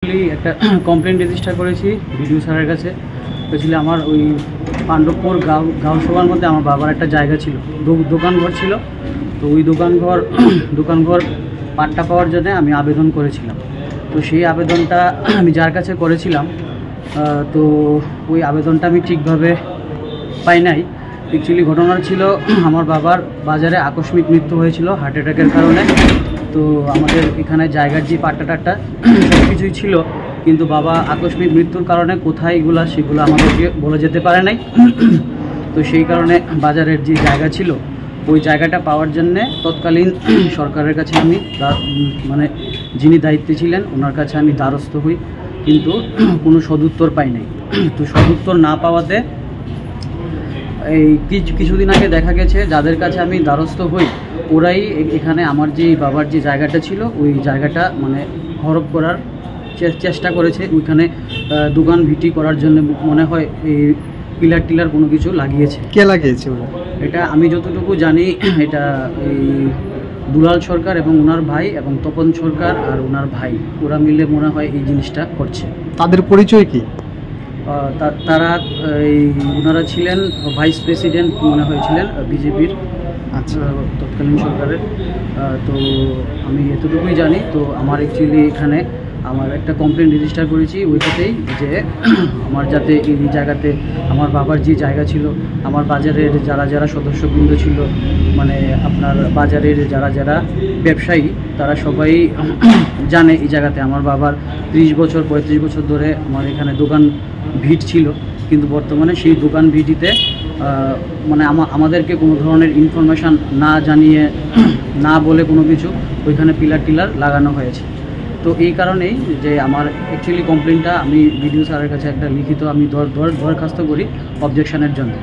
একটা complain register করেছি BDO স্যারের কাছে। বলছিল আমার ওই পাণ্ডবপুর গাঁওসভার মধ্যে আমার বাবার একটা জায়গা ছিল, দোকানঘর ছিল। তো ওই দোকানঘর পাট্টা পাওয়ার জন্য আমি আবেদন করেছিলাম। তো সেই আবেদনটা আমি যার কাছে করেছিলাম, তো ওই আবেদনটা আমি ঠিকভাবে পাই নাই। অ্যাকচুয়ালি ঘটনা ছিল আমার বাবার বাজারে আকস্মিক মৃত্যু হয়েছিল হার্ট অ্যাটাকের কারণে। তো আমাদের এখানে জায়গার যে পাট্টা সব কিছুই ছিল, কিন্তু বাবা আকস্মিক মৃত্যুর কারণে কোথায় সেগুলো আমাদেরকে বলে যেতে পারে নাই। তো সেই কারণে বাজারের যে জায়গা ছিল ওই জায়গাটা পাওয়ার জন্যে তৎকালীন সরকারের কাছে আমি মানে যিনি দায়িত্বে ছিলেন ওনার কাছে আমি দ্বারস্থ হই, কিন্তু কোনো সদুত্তর পাই নাই। তো সদুত্তর না পাওয়াতে এই কিছুদিন আগে দেখা গেছে যাদের কাছে আমি দ্বারস্থ হই ওরাই এখানে আমার যে বাবার যে জায়গাটা ছিল ওই জায়গাটা মানে হরপ করার চেষ্টা করেছে। ওইখানে দোকান ভিটি করার জন্য মনে হয় এই পিলার টিলার কোনো কিছু লাগিয়েছে। কে লাগিয়েছে ওরা? এটা আমি যতটুকু জানি এটা এই দুলাল সরকার এবং ওনার ভাই এবং তপন সরকার আর ওনার ভাই ওরা মিলে মনে হয় এই জিনিসটা করছে। তাদের পরিচয় কি? তারা ওনারা ছিলেন ভাইস প্রেসিডেন্ট মনে হয়েছিলেন বিজেপির তৎকালীন সরকারের। তো আমি এতটুকুই জানি। তো আমার অ্যাকচুয়ালি এখানে আমার একটা কমপ্লেন রেজিস্টার করেছি ওইটাতেই যে আমার যাতে এই জায়গাতে আমার বাবার যে জায়গা ছিল, আমার বাজারের যারা সদস্যবৃন্দ ছিল, মানে আপনার বাজারের যারা ব্যবসায়ী তারা সবাই জানে এই জায়গাতে আমার বাবার 35 বছর ধরে আমার এখানে দোকান ভিট ছিল। কিন্তু বর্তমানে সেই দোকান ভিটিতে মানে আমাদেরকে কোনো ধরনের ইনফরমেশান না জানিয়ে না বলে কোনো কিছু ওইখানে পিলার টিলার লাগানো হয়েছে। তো এই কারণেই যে আমার অ্যাকচুয়ালি কমপ্লেনটা আমি বিডিও স্যারের কাছে একটা লিখিত আমি দরখাস্ত করি অবজেকশনের জন্য।